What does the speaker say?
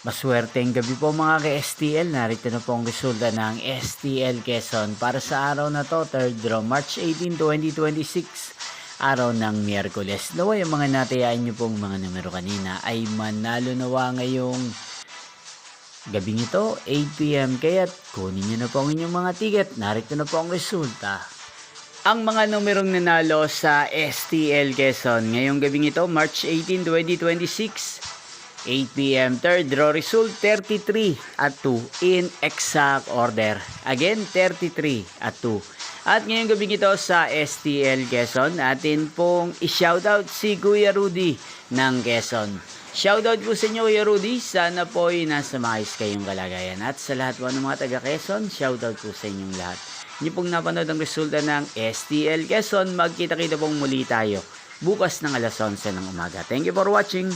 Maswerteng gabi po mga ka-STL. Narito na po ang resulta ng STL Quezon para sa araw na to, 3rd draw, March 18, 2026, araw ng Miyerkules. Nawa yung mga natayaan nyo pong mga numero kanina ay manalo nawa ngayong gabing ito, 8 p.m. Kaya't kunin nyo na po ang inyong mga ticket. Narito na po ang resulta. Ang mga numerong nanalo sa STL Quezon ngayong gabing ito, March 18, 2026, 8 p.m. Third draw result 33 at 2 in exact order. Again, 33 at 2. At ngayong gabi ito sa STL Quezon, natin pong i-shoutout si Kuya Rudy ng Quezon. Shoutout po sa inyo Kuya Rudy. Sana po ay nasa maayos kayong kalagayan. At sa lahat po ng mga taga Quezon, shoutout po sa inyong lahat. Hindi pong napanood ang resulta ng STL Quezon. Magkita-kita pong muli tayo bukas ng alas 11 ng umaga. Thank you for watching.